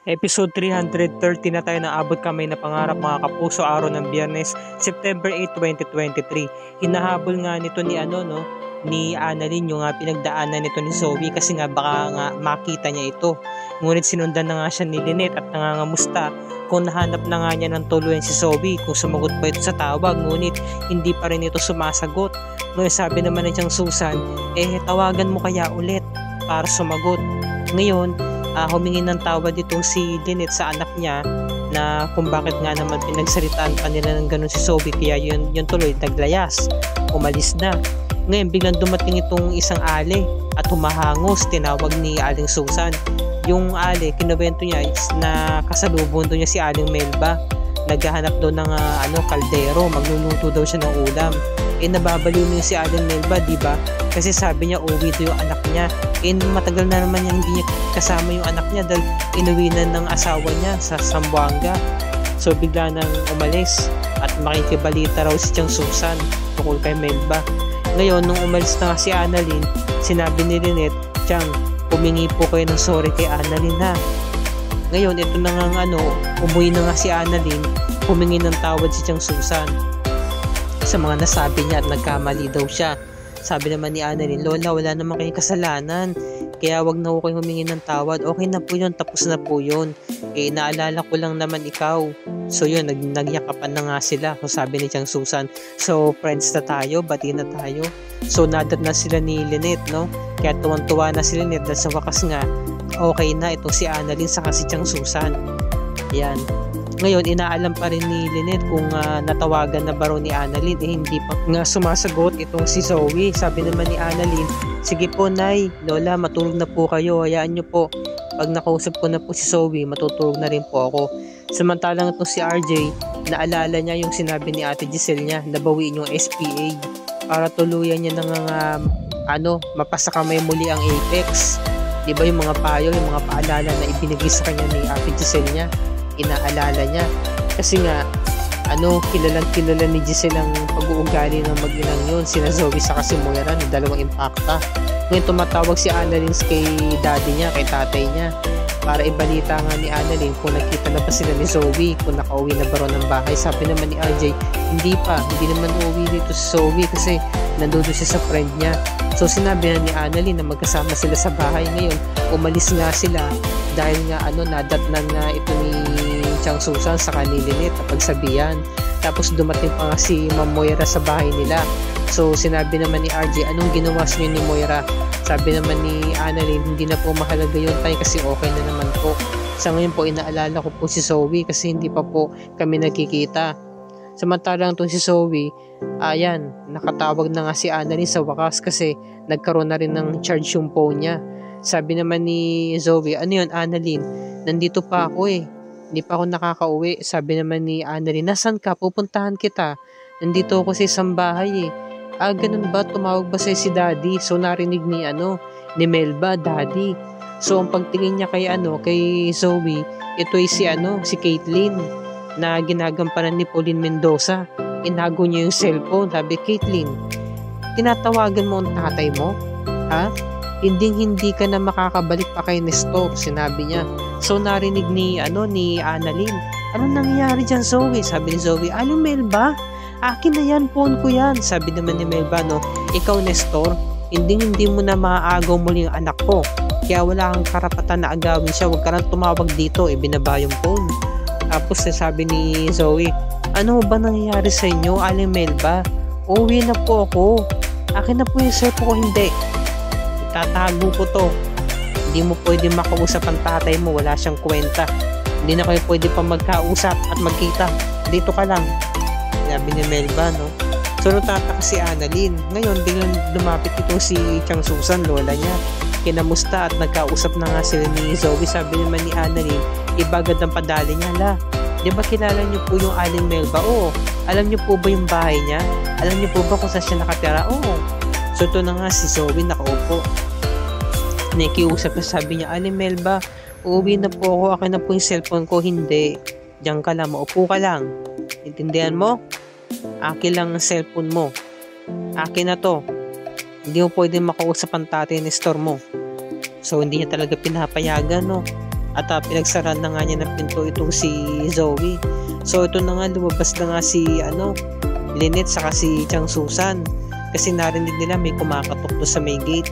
Episode 330 na tayo na abot kamay na pangarap mga kapuso, araw ng Biyernes, September 8, 2023. Hinahabol nga nito ni Annalyn yung pinagdaanan nito ni Zoe kasi nga baka nga makita niya ito. Ngunit sinundan na nga siya ni Lynette at nangangamusta kung nahanap na nga niya ng tuluyan si Zoe, kung sumagot pa ito sa tawag, ngunit hindi pa rin ito sumasagot. Ngayon sabi naman ni Susan, tawagan mo kaya ulit para sumagot. Ngayon, humingi ng tawad itong si Lynette sa anak niya na kung bakit nga naman pinagsalitaan pa nila ng ganun si Zoe, kaya yun tuloy naglayas, umalis na. Ngayon biglang dumating itong isang ale at humahangos, tinawag ni Aling Susan. Yung ale, kinuwento niya na kasalubong doon niya si Aling Melba, naghahanap daw ng kaldero, magluluto daw siya ng ulam. Nababaliw niya si Aling Melba, diba? Kasi sabi niya uwi daw yung anak niya. Matagal na naman niya hindi niya kasama yung anak niya dahil inuwi na ng asawa niya sa Zamboanga. So bigla nang umalis at makikibalita raw si Susan tungkol kay Melba. Ngayon nung umalis na si Annalyn, sinabi ni Lynette, humingi po kayo ng sorry kay Annalyn ha. Ngayon ito na nga umuwi na nga si Annalyn, humingi ng tawad si Susan sa mga nasabi niya at nagkamali daw siya. Sabi naman ni Annalyn, Lola, wala naman kayong kasalanan, kaya wag na ko kayo humingi ng tawad. Okay na po yun, tapos na po yun. Naalala ko lang naman ikaw. So yun, nagyakapan na nga sila. So sabi ni Susan, so friends na tayo, bati na tayo. So nadat na sila ni Lynette, no? Kaya tuwang-tuwa na si Lynette dahil sa wakas nga, okay na itong si Annalyn saka si Susan. Yan. Ngayon, inaalam pa rin ni Lynette kung natawagan na ba raw ni Annalyn. Hindi pa nga sumasagot itong si Zoe. Sabi naman ni Annalyn, sige po Nay, Lola, matulog na po kayo. Hayaan nyo po. Pag nakausap ko na po si Zoe, matutulog na rin po ako. Samantalang itong si RJ, naalala niya yung sinabi ni Ate Giselle niya, nabawiin yung SPA para tuluyan niya mapasa kamay muli ang Apex. Diba yung mga payo, yung mga paalala na ibinigay sa kanya ni Ate Giselle niya, inaalala niya. Kasi nga, kilalang-kilala ni Giselle ang pag-uugali ng mag-inang yun. Sina Zoe saka si Moira, ng dalawang impacta. Ngayon tumatawag si Annalyn kay daddy niya, kay tatay niya, para ibalita nga ni Annalyn kung nakita na ba sila ni Zoe, kung nakauwi na ba ron ng bahay. Sabi naman ni RJ, hindi naman uuwi dito si Zoe kasi nandun siya sa friend niya. So sinabi na ni Annalyn na magkasama sila sa bahay. Ngayon, umalis nga sila dahil nga nadatnan nga ito ni Susan sa kanila Lynette na pagsabihan. Tapos dumating pa nga si Ma'am Moira sa bahay nila. So sinabi naman ni RJ, anong ginawa niyo ni Moira? Sabi naman ni Annalyn, hindi na po mahalaga yun tayo kasi okay na naman po. Sa ngayon po, inaalala ko po si Zoe kasi hindi pa po kami nagkikita. Samantalang itong si Zoe, nakatawag na nga si Annalyn sa wakas kasi nagkaroon na rin ng charge yung phone niya. Sabi naman ni Zoe, ano yun Annalyn? Nandito pa ako hindi pa ako nakakauwi. Sabi naman ni Annalyn, nasan ka? Pupuntahan kita. Nandito ako sa isang bahay ganun ba? Tumawag ba si daddy? So narinig ni Melba, daddy. So ang pagtingin niya kay Zoe, ito ay si Caitlyn na ginagampanan ni Pauline Mendoza. Inago niya yung cellphone. Sabi, Caitlyn, tinatawagan mo ang tatay mo? Ha? Hindi ka na makakabalik pa kay Nestor, sinabi niya. So narinig ni Annalyn, anong nangyayari dyan Zoe? Sabi ni Zoe, Aling Melba? Akin na yan, phone ko yan. Sabi naman ni Melba, ikaw Nestor, hindi mo na maaagaw muli ang anak ko. Kaya wala kang karapatan na agawin siya. Huwag ka nang tumawag dito, binaba yung phone. Tapos sabi ni Zoe, ano ba nangyayari sa inyo, Aling Melba? Uwi na po ako. Akin na po yung cellphone ko, hindi. Itatago ko to. Hindi mo pwede makausap ang tatay mo, wala siyang kwenta. Hindi na kayo pwede pa magkausap at magkita. Dito ka lang. Sabi ni Melba, So natataka si Annalyn. Ngayon, biglang lumapit ito si Susan, lola niya. Kinamusta at nagkausap na nga sila ni Zoe. Sabi naman ni Annalyn, ibagad ang padali niya. Di ba kilala niyo po yung Aling Melba? Oo. Alam niyo po ba yung bahay niya? Alam niyo po ba kung saan siya nakatira? Oo. So ito na nga si Zoe nakaupo. Nakikiusap na, sabi niya, Aling Melba, uuwi na po ako. Akin na po yung cellphone ko. Hindi. Diyan ka lang. Maupo ka lang. Intindihan mo? Akin lang ang cellphone mo. Akin na to. Hindi mo pwede makausap ang tatay ni Nestor mo. So hindi niya talaga pinapayagan At pinagsaran na nga niya ng pinto itong si Zoe. So ito na nga, lumabas na nga si Lynette saka si Chang Susan. Kasi narinig nila may kumakatok doon sa may gate.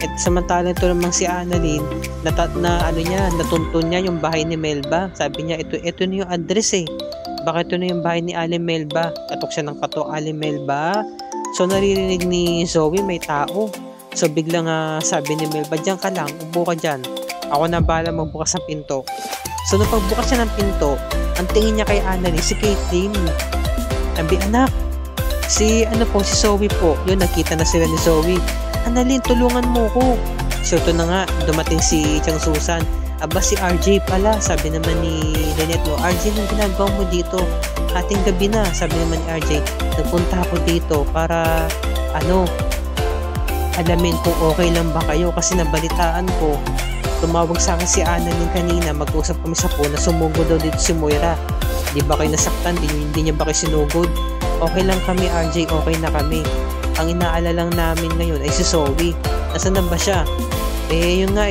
At samantala ito namang si Annalyn, natuntun niya yung bahay ni Melba. Sabi niya, ito na yung address eh. Baka ito na yung bahay ni Aling Melba. Katok siya ng katok, Aling Melba. So naririnig ni Zoe may tao. So biglang sabi ni Melba, diyan ka lang, upo ka dyan. Ako na bahala magbukas ng pinto. So nung pagbukas siya ng pinto, ang tingin niya kay Annalyn, si Caitlyn. Sabi, anak, si Zoe po. Yun, nakita na sila ni Zoe. Annalyn, tulungan mo ko. So ito na nga, dumating si Chang Susan. Aba, si RJ pala. Sabi naman ni Lynette, no, RJ, nang ginagawa mo dito? Ating gabi na. Sabi naman ni RJ, nagpunta ako dito para alamin kung okay lang ba kayo, kasi nabalitaan ko, tumawag sa akin si Annalyn kanina, mag-usap kami sa phone na sumugod daw dito si Moira. Di ba kayo nasaktan? Hindi niya ba kayo sinugod? Okay lang kami, RJ, okay na kami. Ang inaalala lang namin ngayon ay si Zoe. Nasaan na ba siya? Yun nga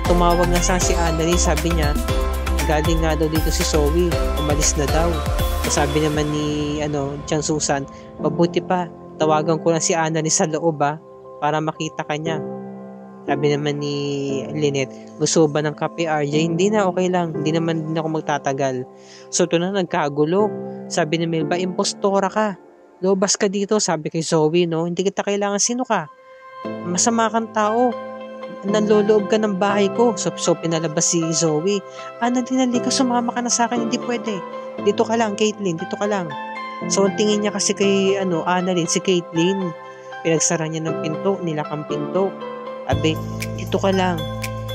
tumawag na sa si Annalyn, sabi niya galing nga daw dito si Zoe, umalis na daw. Sabi naman ni Chang Susan, mabuti pa, tawagan ko lang si Annalyn sa loob para makita ka niya. Sabi naman ni Lynette, gusto ba ng kape, RJ? Hindi na, okay lang. Hindi naman din ako magtatagal. So ito na, nagkagulo. Sabi ni Melba, impostora ka. Lobas ka dito, sabi kay Zoe, no? Hindi kita kailangan, sino ka? Masama kang tao. Nanloloob ka ng bahay ko. So pinalabas si Zoe. Annalyn, ka, sumama ka na sa akin. Hindi pwede. Dito ka lang, Caitlyn. Dito ka lang. So ang tingin niya kasi kay Annalyn, si Caitlyn. Pinagsara niya ng pinto, nilakang pinto. Abe, dito ka lang.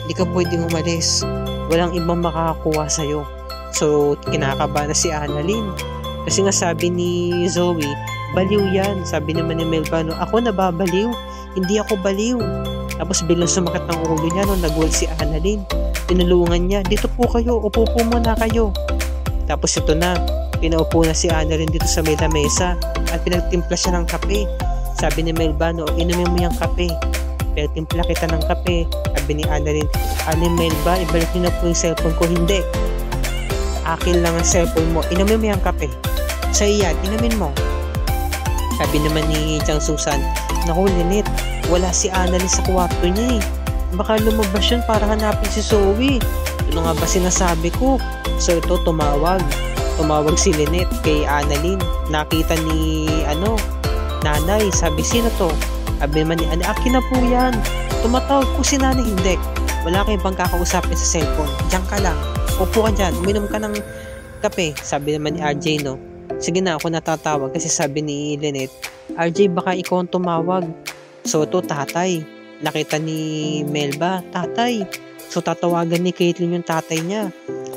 Hindi ka pwedeng umalis. Walang ibang makakakuha sa'yo. So, kinakaba na si Annalyn. Kasi nga sabi ni Zoe, baliw yan. Sabi naman ni Melba, ako nababaliw. Hindi ako baliw. Tapos biglang sumakit ng ulo niya, nag-wall si Annalyn. Tinulungan niya, dito po kayo, upo po muna kayo. Tapos ito na, pinaupo na si Annalyn dito sa may lamesa at pinagtimpla siya ng kape. Sabi ni Melba, inumin mo yung kape. Timpla kita ng kape. Sabi ni Annalyn, Aling Melba, ibalik niyo na po yung cellphone ko. Hindi, akin lang ang cellphone mo, inumin mo yung kape. Sa iyan, inumin mo. Sabi naman ni Chang Susan, naku Lynette, wala si Annalyn sa kwarto niya baka lumabas yun para hanapin si Zoe. Ano nga ba sinasabi ko? So ito, tumawag si Lynette kay Annalyn. Nakita ni nanay. Sabi, sino to? Sabi naman ni akin na po yan. Tumatawag po si nanay. Hindi, wala kayong bang kakausapin sa cellphone. Diyan ka lang, upo ka dyan, uminom ka ng kape. Sabi naman ni RJ, sige na, ako natatawag. Kasi sabi ni Lynette, RJ, baka ikaw ang tumawag. So ito, tatay. Nakita ni Melba, tatay. So tatawagan ni Caitlyn yung tatay niya.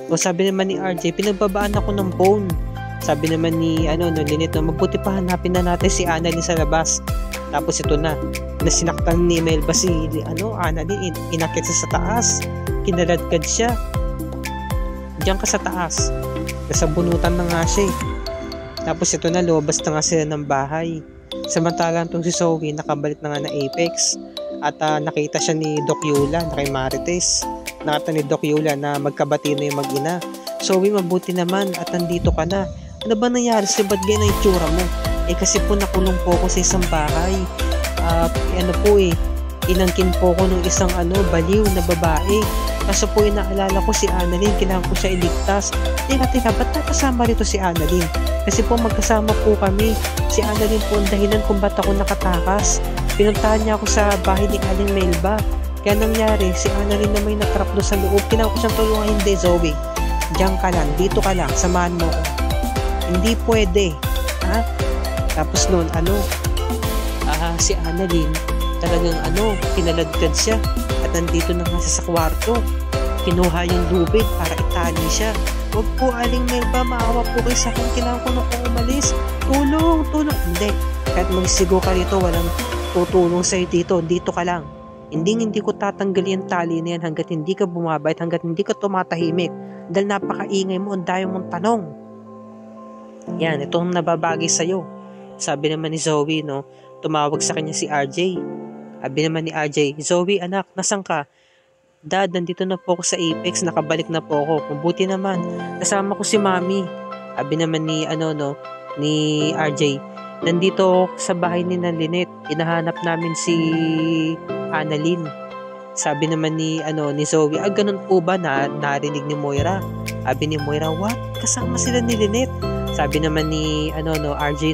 So sabi naman ni RJ, pinagbabaan ako ng phone. Sabi naman ni Lynette, mabuti pa hanapin na natin si Annalyn sa labas. Tapos ito na sinaktan ni Melba si Annalyn, inakit sa taas. Kinaladkad siya. Diyan ka sa taas. Nasa bunutan na nga siya. Tapos ito na, lumabas na nga sila ng bahay. Samantalang itong si Zoe, nakabalik na nga na Apex. At nakita siya ni Doc Yula, na kay Marites. Nakita ni Doc Yula na magkabati na yung mag-ina. Zoe, mabuti naman at nandito ka na. Ano ba nangyari? Ba't ganyan ang itsura mo? Kasi po nakulong po ako sa isang bahay. Inangkin po ko ng isang baliw na babae. Kaso po inaalala ko si Annalyn, kailangan ko siya iligtas. Teka, ba't nakasama rito si Annalyn? Kasi po magkasama po kami. Si Annalyn po ang dahilan kung ba't ako nakatakas. Pinuntahan niya ako sa bahay ni Aling Melba. Kaya nangyari, si Annalyn na may natrap doon sa loob. Kailangan ko siyang tulungan. Hindi, Zoe. Diyan ka lang, dito ka lang, samahan mo ko. Hindi pwede. Tapos noon, si Annalyn, talagang kinaladkad siya at nandito na nga sa kwarto. Kinuha yung lubid para itali siya. Huwag po, Aling Melba, maawa po kayo sa akin, kailangan ko na po umalis. Tulong. Hindi, kahit magsigo ka rito, walang tutulong sa'yo dito ka lang. Hindi ko tatanggal yung tali na yan hanggat hindi ka bumabait, hanggat hindi ka tumatahimik. Dahil napakaingay mo, ang dami mong tanong. Yan, itong nababagay sa'yo. Sabi naman ni Zoe, tumawag sa kanya si RJ. Sabi naman ni RJ, Zoe, anak, nasan ka? Dad, nandito na po ako sa Apex, nakabalik na po ako. Mabuti naman, kasama ko si Mami. Sabi naman ni, ni RJ, nandito ako sa bahay ni Lynette. Hinahanap namin si Annalyn. Sabi naman ni Zoe, ganun po ba na narinig ni Moira? Sabi ni Moira, what? Kasama sila ni Lynette. Sabi naman ni, RJ,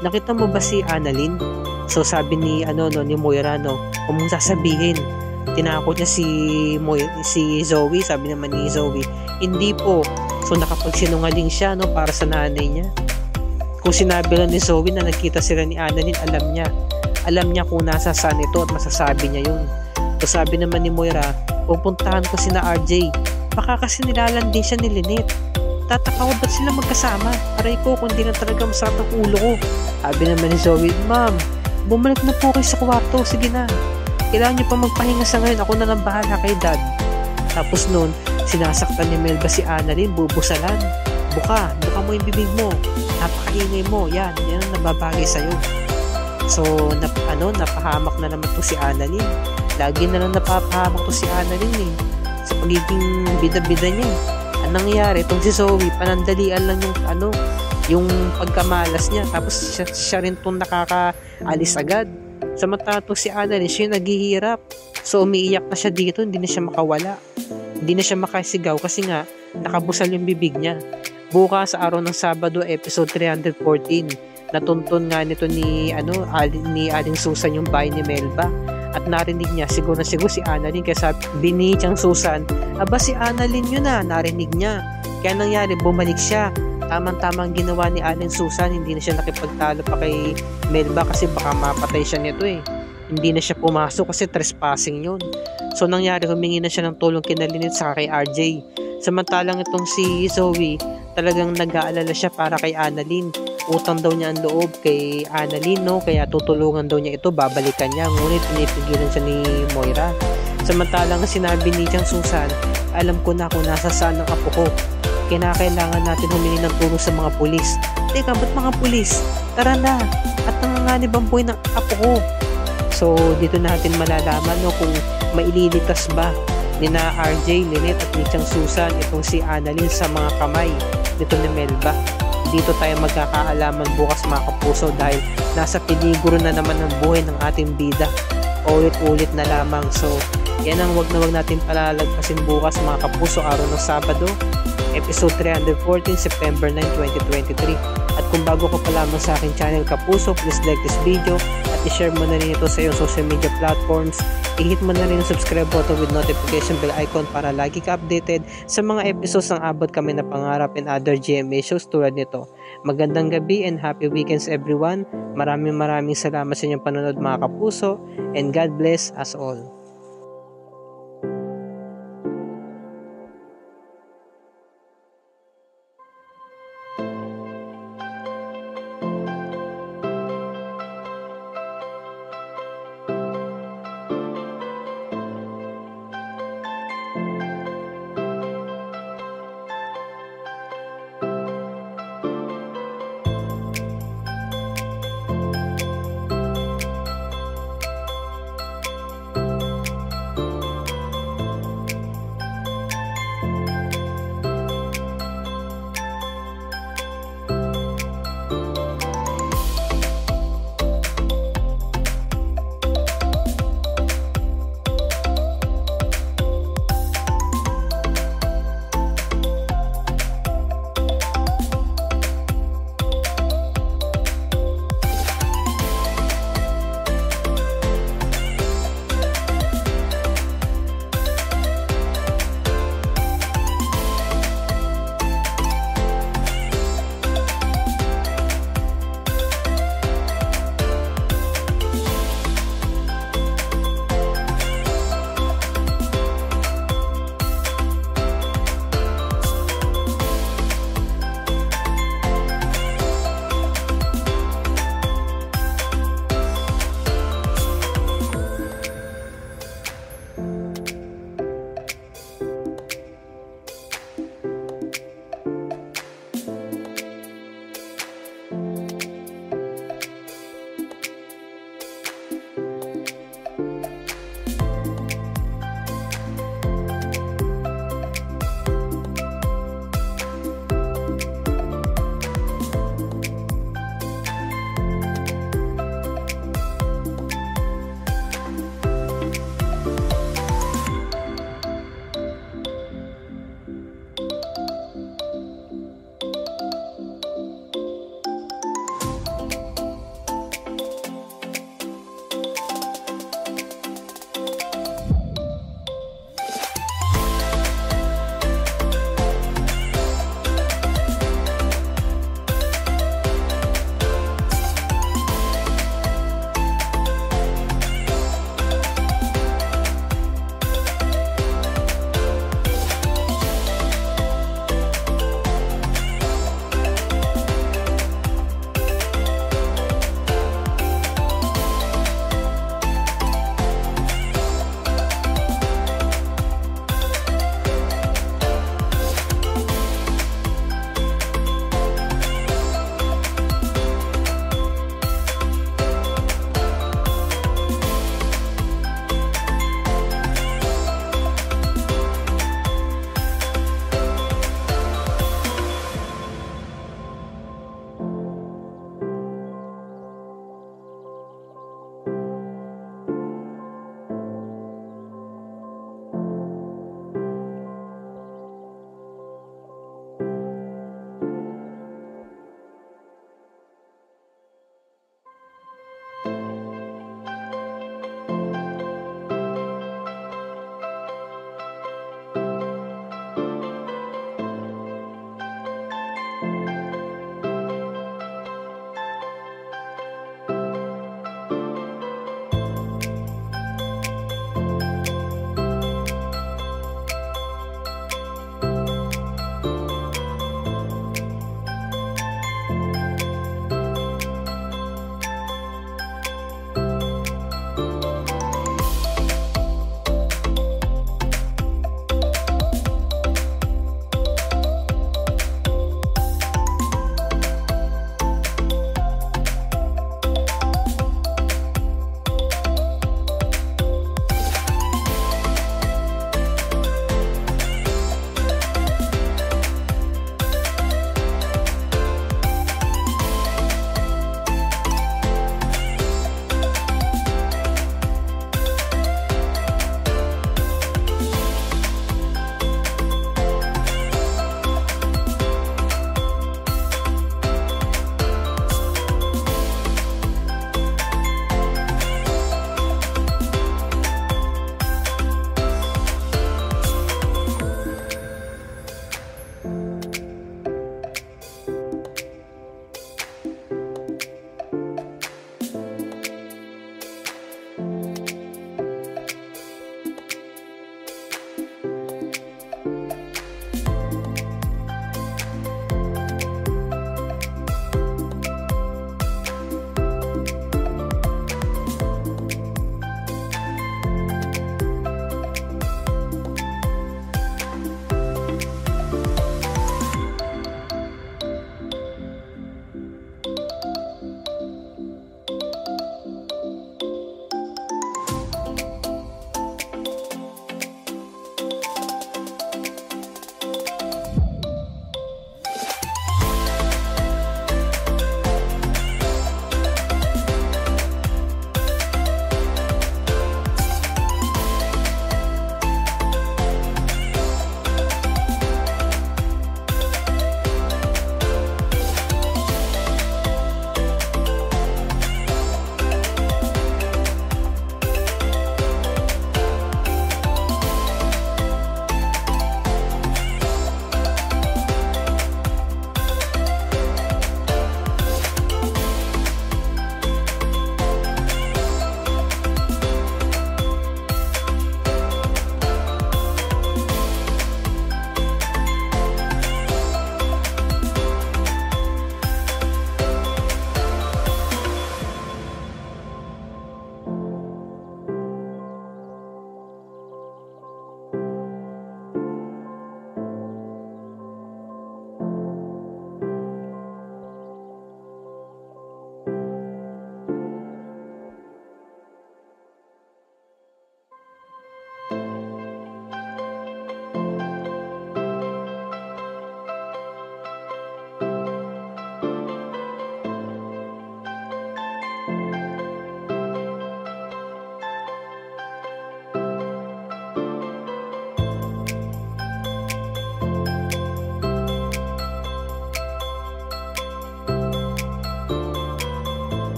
nakita mo ba si Annalyn? So sabi ni, ni Moira, kung mong sasabihin, tinakot niya si Zoe. Sabi naman ni Zoe, hindi po. So nakapagsinungaling siya, para sa nanay niya. Kung sinabi lang ni Zoe na nagkita sila ni Annalyn, alam niya kung nasa saan ito at masasabi niya yun. So sabi naman ni Moira, pupuntahan ko sina RJ. Baka kasi nilalandi siya ni Lynette. Tataka ko ba't sila magkasama? Aray ko, kung di na talaga masarap ang ulo ko. Sabi naman ni Zoe, Ma'am, bumalik na po kayo sa kwarto. Sige na. Kailangan niyo pa magpahinga sa ngayon. Ako na lang bahala kay Dad. Tapos noon, sinasaktan ni Melba si Annalyn, bubusalan. Buka mo yung bibig mo. Napakaingay mo. Yan ang nababagay sa'yo. So, napahamak na naman to si Annalyn. Lagi na lang napapahamak to si Annalyn sa pagiging bida-bida niya. Anong nangyari? Itong si Zoe, panandalian lang yung pagkamalas niya. Tapos siya rin itong nakakaalis agad. Samantala to si Annalyn, siya yung naghihirap. So, umiiyak na siya dito, hindi na siya makawala. Hindi na siya makasigaw kasi nga, nakabusal yung bibig niya. Bukas, araw ng Sabado, episode 314, natuntun nga nito ni Aling Susan yung bahay ni Melba. At narinig niya, siguro si Annalyn. Kaya sabi ni Tiyang Susan, si Annalyn yun narinig niya. Kaya nangyari, bumalik siya. Tamang-tamang ginawa ni Aling Susan, hindi na siya nakipagtalo pa kay Melba kasi baka mapatay siya nito Hindi na siya pumasok kasi trespassing yun. So nangyari, humingi na siya ng tulong kina Lynette saka kay RJ. Samantalang itong si Zoe, talagang nag-aalala siya para kay Annalyn. Utang daw niya ang loob kay Annalyn, kaya tutulungan daw niya ito, babalikan niya. Ngunit pinipigilan siya ni Moira. Samantalang sinabi ni Tiyang Susan, alam ko na kung nasa saan ang apo ko. Kailangan natin humingi ng tulong sa mga pulis. Teka, ba't mga pulis? Tara na! At nanganganib ang buhay ng apo ko. So, dito natin malalaman kung maililitas ba ni na RJ, Lynette at ni Tiyang Susan itong si Annalyn sa mga kamay nito ni Melba. Dito tayo magkakaalaman bukas mga kapuso dahil nasa peligro na naman ang buhay ng ating bida. Ulit-ulit na lamang. So, yan ang wag natin palalagpasin bukas mga kapuso, araw ng Sabado, episode 314, September 9, 2023. At kung bago ka pa lamang sa aking channel Kapuso, please like this video at i-share mo na rin ito sa iyong social media platforms. I-hit mo na rin yung subscribe button with notification bell icon para lagi ka updated sa mga episodes ng Abot Kami na Pangarap and other GMA shows tulad nito. Magandang gabi and happy weekends everyone. Maraming salamat sa inyong panonood mga kapuso, and God bless us all.